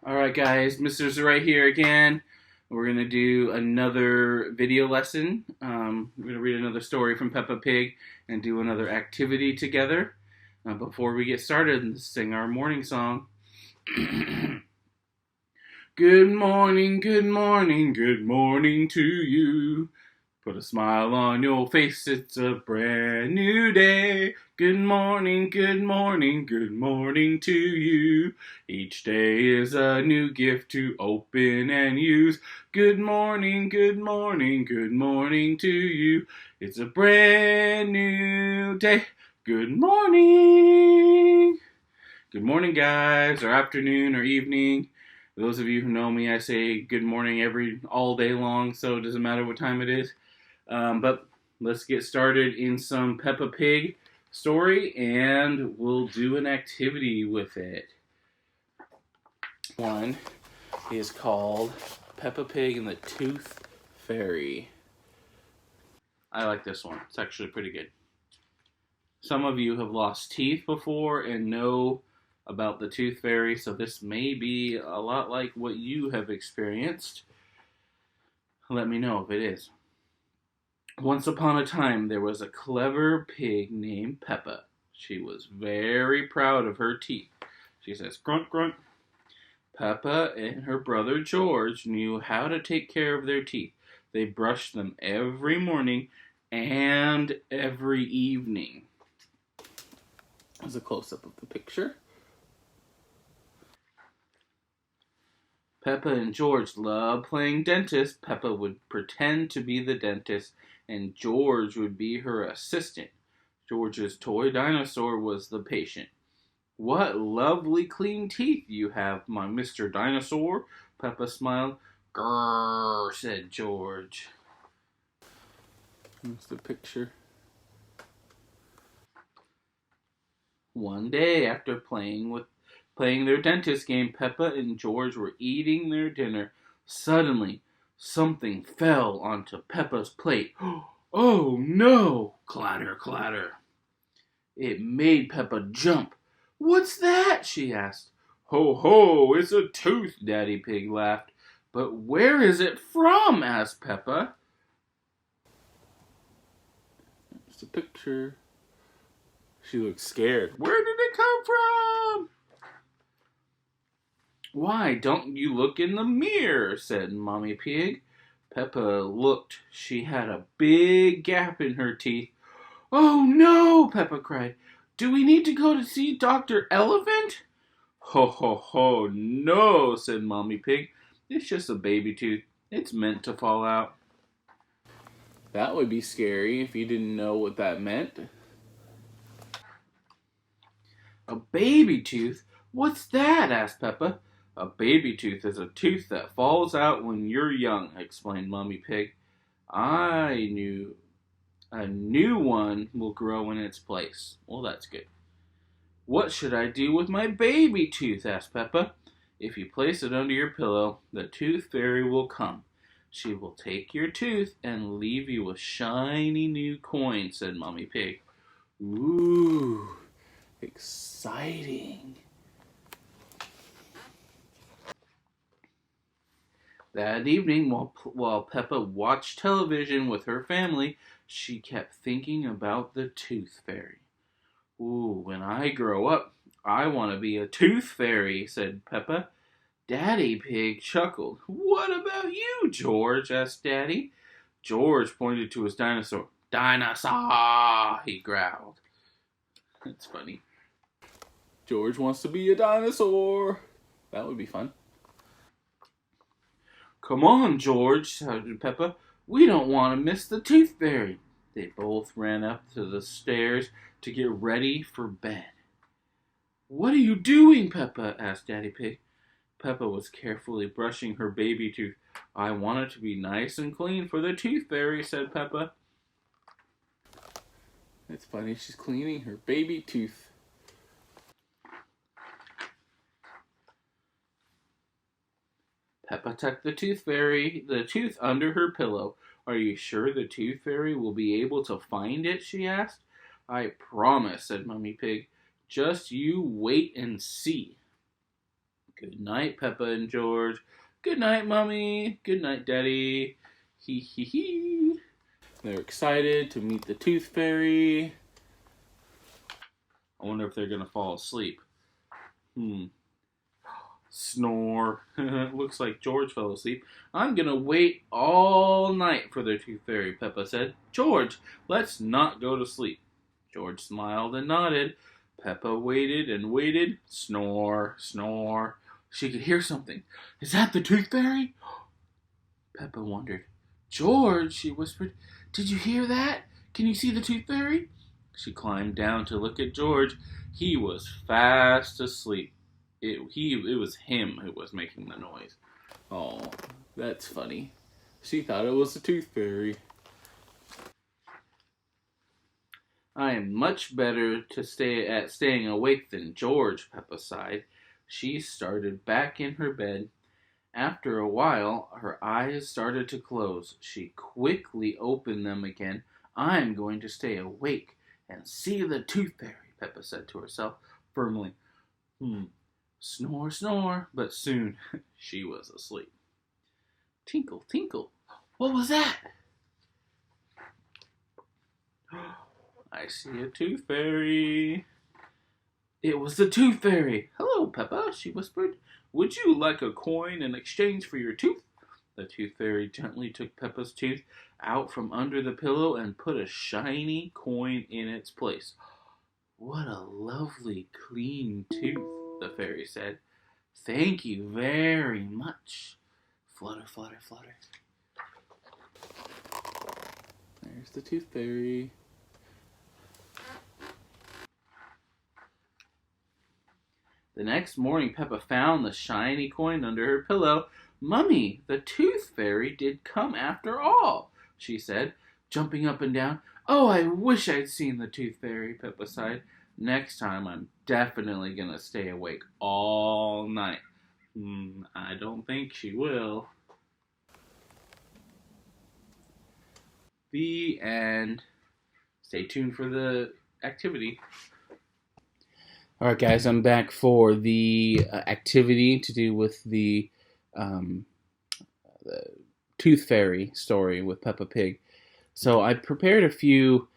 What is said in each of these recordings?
Alright guys, Mr. Zuray here again. We're going to do another video lesson. We're going to read another story from Peppa Pig and do another activity together. Before we get started, let's sing our morning song. Good morning, good morning, good morning to you. Put a smile on your face, it's a brand new day. Good morning, good morning, good morning to you. Each day is a new gift to open and use. Good morning, good morning, good morning to you. It's a brand new day. Good morning. Good morning, guys, or afternoon, or evening. Those of you who know me, I say good morning all day long, so it doesn't matter what time it is. But let's get started in some Peppa Pig story, and we'll do an activity with it. One is called Peppa Pig and the Tooth Fairy. I like this one. It's actually pretty good. Some of you have lost teeth before and know about the Tooth Fairy, so this may be a lot like what you have experienced. Let me know if it is. Once upon a time, there was a clever pig named Peppa. She was very proud of her teeth. She says, grunt, grunt. Peppa and her brother George knew how to take care of their teeth. They brushed them every morning and every evening. Here's a close-up of the picture. Peppa and George loved playing dentist. Peppa would pretend to be the dentist, and George would be her assistant. George's toy dinosaur was the patient. What lovely clean teeth you have, my Mr. Dinosaur, Peppa smiled. Grrr, said George. Here's the picture. One day, after playing their dentist game, Peppa and George were eating their dinner. Suddenly, something fell onto Peppa's plate. Oh no! Clatter, clatter. It made Peppa jump. What's that? She asked. Ho ho, it's a tooth, Daddy Pig laughed. But where is it from? Asked Peppa. It's a picture. She looked scared. Where did it come from? Why don't you look in the mirror? Said Mommy Pig. Peppa looked. She had a big gap in her teeth. Oh no, Peppa cried. Do we need to go to see Dr. Elephant? Ho ho ho, no, said Mommy Pig. It's just a baby tooth. It's meant to fall out. That would be scary if you didn't know what that meant. A baby tooth? What's that? Asked Peppa. A baby tooth is a tooth that falls out when you're young, explained Mommy Pig. I knew a new one will grow in its place. Well, that's good. What should I do with my baby tooth? Asked Peppa. If you place it under your pillow, the Tooth Fairy will come. She will take your tooth and leave you with shiny new coins, said Mommy Pig. Ooh, exciting. That evening, while Peppa watched television with her family, she kept thinking about the Tooth Fairy. Ooh, when I grow up, I want to be a Tooth Fairy, said Peppa. Daddy Pig chuckled. What about you, George? Asked Daddy. George pointed to his dinosaur. Dinosaur, he growled. That's funny. George wants to be a dinosaur. That would be fun. Come on, George, shouted Peppa. We don't want to miss the Tooth Fairy. They both ran up to the stairs to get ready for bed. What are you doing, Peppa? Asked Daddy Pig. Peppa was carefully brushing her baby tooth. I want it to be nice and clean for the Tooth Fairy, said Peppa. It's funny, she's cleaning her baby tooth. Peppa tucked the tooth under her pillow. Are you sure the Tooth Fairy will be able to find it? She asked. I promise, said Mummy Pig. Just you wait and see. Good night, Peppa and George. Good night, Mommy. Good night, Daddy. Hee hee hee. They're excited to meet the Tooth Fairy. I wonder if they're gonna fall asleep. Snore. Looks like George fell asleep. I'm gonna wait all night for the Tooth Fairy, Peppa said. George, let's not go to sleep. George smiled and nodded. Peppa waited and waited. Snore, snore. She could hear something. Is that the Tooth Fairy? Peppa wondered. George, she whispered, did you hear that? Can you see the Tooth Fairy? She climbed down to look at George. He was fast asleep. It was him who was making the noise. Oh, that's funny. She thought it was the Tooth Fairy. I am much better to staying awake than George, Peppa sighed. She started back in her bed. After a while, her eyes started to close. She quickly opened them again. I'm going to stay awake and see the Tooth Fairy, Peppa said to herself firmly. Snore, snore, but soon she was asleep. Tinkle, tinkle. What was that? I see a Tooth Fairy. It was the Tooth Fairy. Hello, Peppa, she whispered. Would you like a coin in exchange for your tooth? The Tooth Fairy gently took Peppa's tooth out from under the pillow and put a shiny coin in its place. What a lovely, clean tooth, the fairy said. Thank you very much. Flutter, flutter, flutter. There's the Tooth Fairy. The next morning, Peppa found the shiny coin under her pillow. Mummy, the Tooth Fairy did come after all, she said, jumping up and down. Oh, I wish I'd seen the Tooth Fairy, Peppa sighed. Next time, I'm definitely going to stay awake all night. I don't think she will. The end. Stay tuned for the activity. Alright guys, I'm back for the activity to do with the Tooth Fairy story with Peppa Pig. So I prepared a few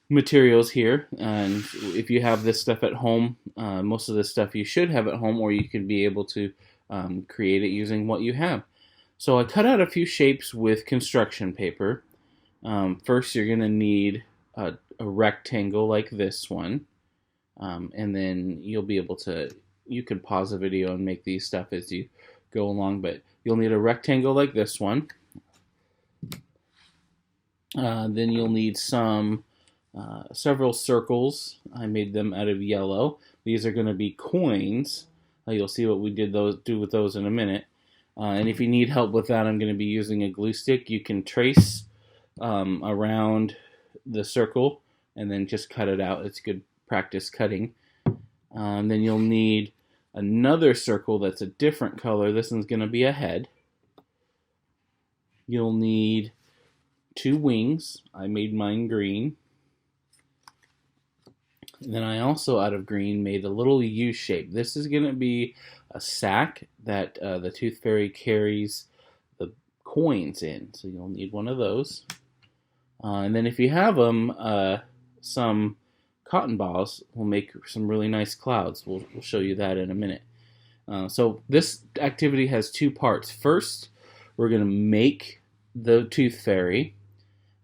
materials here, and if you have this stuff at home, most of this stuff you should have at home, or you can be able to create it using what you have. So I cut out a few shapes with construction paper. First you're going to need a rectangle like this one. And then you'll be able to, you can pause the video and make these stuff as you go along, but you'll need a rectangle like this one. Then you'll need several circles. I made them out of yellow. These are going to be coins. You'll see what we do with those in a minute. And if you need help with that, I'm going to be using a glue stick. You can trace around the circle and then just cut it out. It's good practice cutting. Then you'll need another circle that's a different color. This one's going to be a head. You'll need 2 wings. I made mine green. And then I also, out of green, made a little U shape. This is going to be a sack that the Tooth Fairy carries the coins in. So you'll need one of those. And then if you have them, some cotton balls will make some really nice clouds. We'll show you that in a minute. So this activity has 2 parts. First, we're going to make the Tooth Fairy.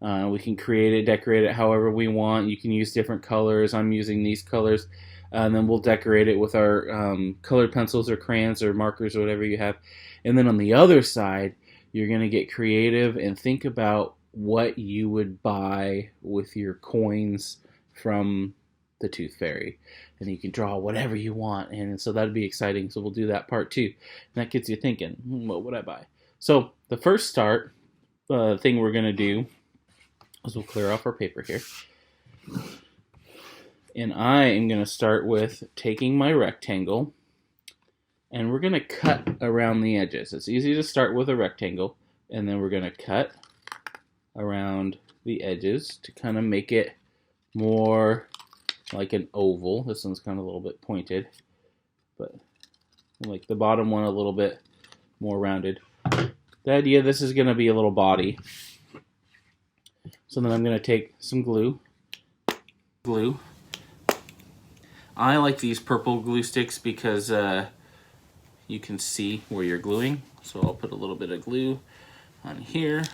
We can create it, decorate it however we want. You can use different colors. I'm using these colors. And then we'll decorate it with our colored pencils or crayons or markers or whatever you have. And then on the other side, you're going to get creative and think about what you would buy with your coins from the Tooth Fairy, and you can draw whatever you want, and so that'd be exciting. So we'll do that part too, and that gets you thinking, what would I buy? So the first thing we're going to do is we'll clear off our paper here, and I am going to start with taking my rectangle, and we're going to cut around the edges. It's easy to start with a rectangle, and then we're going to cut around the edges to kind of make it more like an oval. This one's kind of a little bit pointed, but Like the bottom one a little bit more rounded. The idea, this is going to be a little body. So then I'm going to take some glue. I like these purple glue sticks because you can see where you're gluing. So I'll put a little bit of glue on here.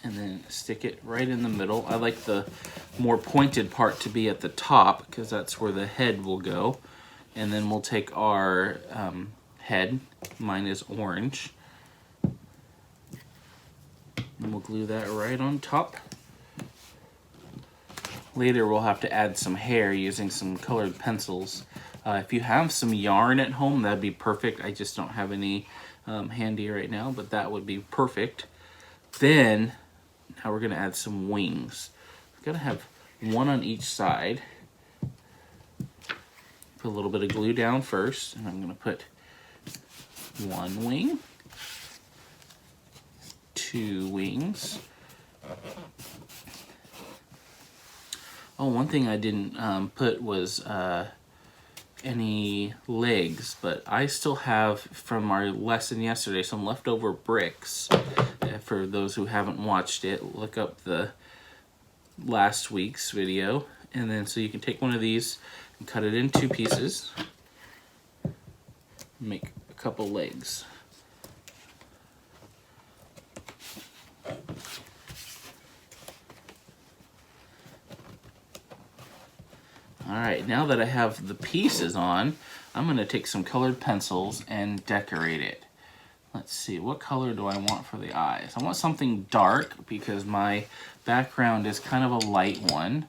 And then stick it right in the middle. I like the more pointed part to be at the top because that's where the head will go. And then we'll take our head. Mine is orange. And we'll glue that right on top. Later we'll have to add some hair using some colored pencils. If you have some yarn at home, that'd be perfect. I just don't have any handy right now, but that would be perfect. Then, now we're gonna add some wings. We're gonna have one on each side. Put a little bit of glue down first, and I'm gonna put one wing, two wings. Oh, one thing I didn't put was any legs, but I still have from our lesson yesterday some leftover bricks. For those who haven't watched it, look up the last week's video, and then so you can take one of these and cut it in two pieces, make a couple legs. Alright, now that I have the pieces on, I'm going to take some colored pencils and decorate it. Let's see, what color do I want for the eyes? I want something dark because my background is kind of a light one.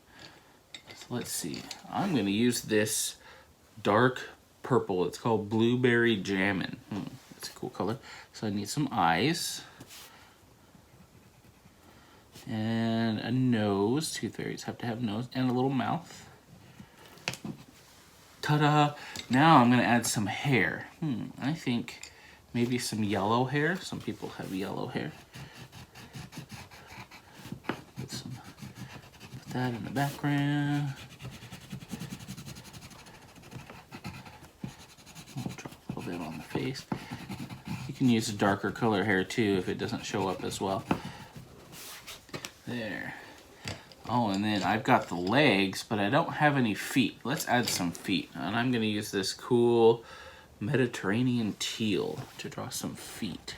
So let's see, I'm going to use this dark purple. It's called Blueberry Jammin'. That's a cool color. So I need some eyes. And a nose. Tooth fairies have to have a nose. And a little mouth. Ta-da! Now I'm going to add some hair. I think maybe some yellow hair. Some people have yellow hair. Put that in the background. I'll drop a little bit on the face. You can use a darker color hair too if it doesn't show up as well. There. Oh, and then I've got the legs, but I don't have any feet. Let's add some feet. And I'm going to use this cool Mediterranean teal to draw some feet.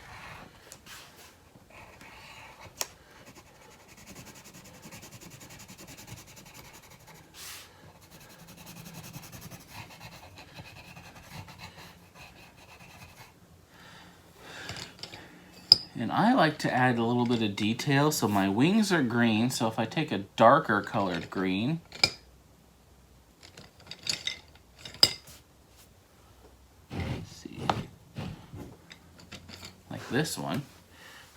And I like to add a little bit of detail, so my wings are green, so if I take a darker colored green, let's see, like this one,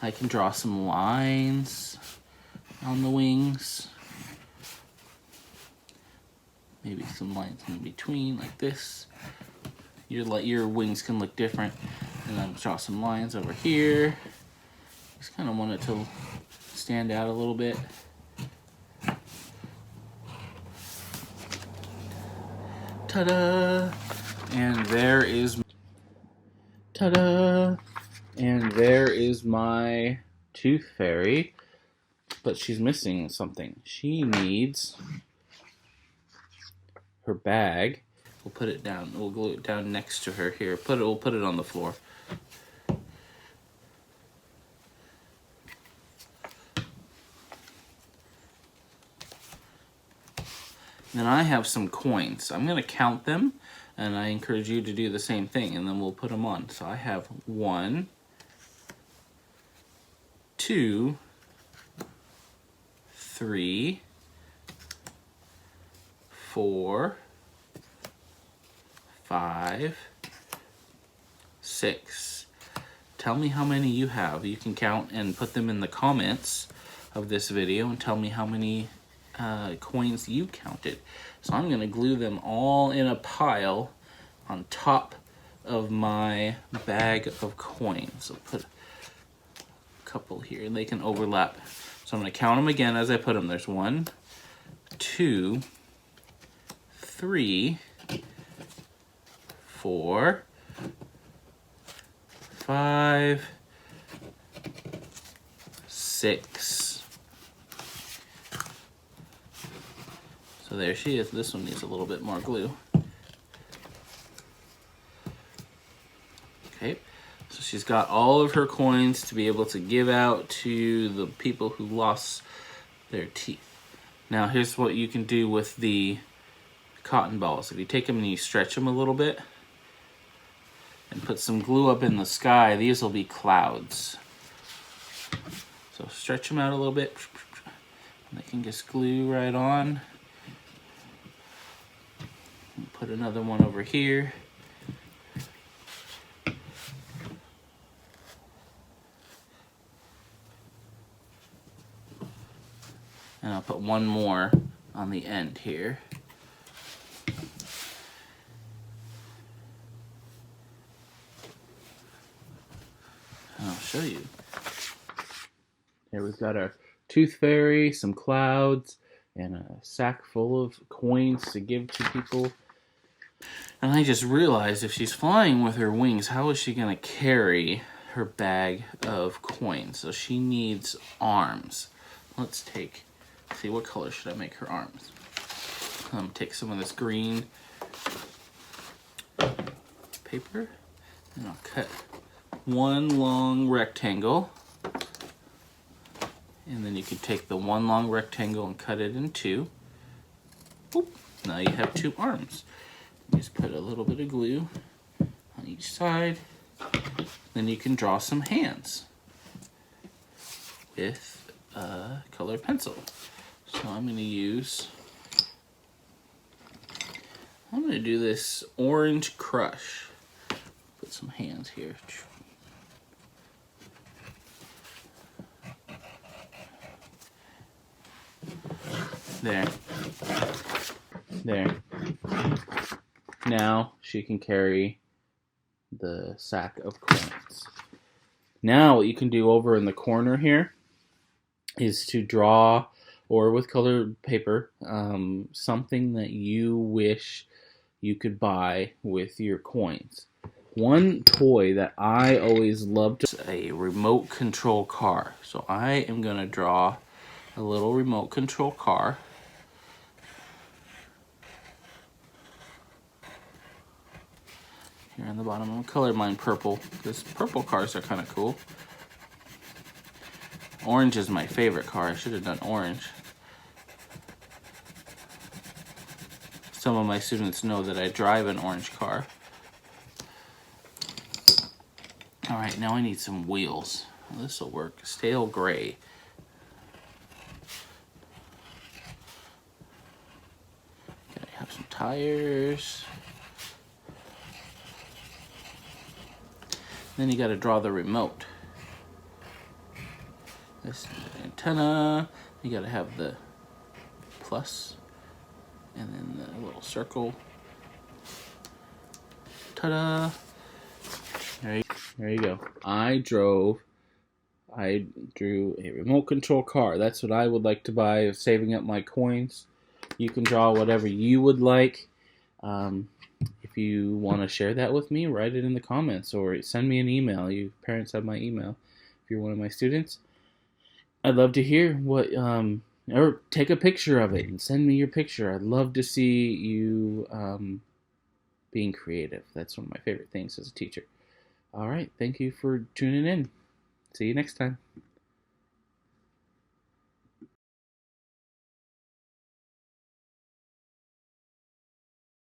I can draw some lines on the wings, maybe some lines in between like this. Your wings can look different, and then draw some lines over here. Just kind of want it to stand out a little bit. Ta-da! And there is my tooth fairy, but she's missing something. She needs her bag. We'll put it down. We'll glue it down next to her here. We'll put it on the floor. Then I have some coins. I'm going to count them, and I encourage you to do the same thing, and then we'll put them on. So I have 1, 2, 3, 4, 5, 6. Tell me how many you have. You can count and put them in the comments of this video and tell me how many coins you counted. So I'm going to glue them all in a pile on top of my bag of coins. So put a couple here and they can overlap. So I'm going to count them again as I put them. There's 1, 2, 3, 4, 5, 6. So there she is. This one needs a little bit more glue. Okay, so she's got all of her coins to be able to give out to the people who lost their teeth. Now here's what you can do with the cotton balls. If you take them and you stretch them a little bit and put some glue up in the sky, these will be clouds. So stretch them out a little bit, and they can just glue right on. Put another one over here. And I'll put one more on the end here. And I'll show you. Here we've got our tooth fairy, some clouds, and a sack full of coins to give to people. And I just realized if she's flying with her wings, how is she going to carry her bag of coins? So she needs arms. Let's see, what color should I make her arms? Take some of this green paper, and I'll cut one long rectangle. And then you can take the one long rectangle and cut it in 2. Boop. Now you have 2 arms. Just put a little bit of glue on each side. Then you can draw some hands with a colored pencil. So I'm going to do this orange crush. Put some hands here. There. Now she can carry the sack of coins. Now what you can do over in the corner here is to draw, or with colored paper, something that you wish you could buy with your coins. One toy that I always loved is a remote control car. So I am going to draw a little remote control car. Here on the bottom, I'm going to color mine purple, because purple cars are kind of cool. Orange is my favorite car. I should have done orange. Some of my students know that I drive an orange car. Alright, now I need some wheels. This will work. Stale gray. Gotta have some tires. Then you gotta draw the remote. This antenna. You gotta have the plus, and then the little circle. Ta-da! There you go. I drew a remote control car. That's what I would like to buy, of saving up my coins. You can draw whatever you would like. If you want to share that with me, write it in the comments or send me an email. You parents have my email if you're one of my students. I'd love to hear what, or take a picture of it and send me your picture. I'd love to see you being creative. That's one of my favorite things as a teacher. All right, thank you for tuning in. See you next time.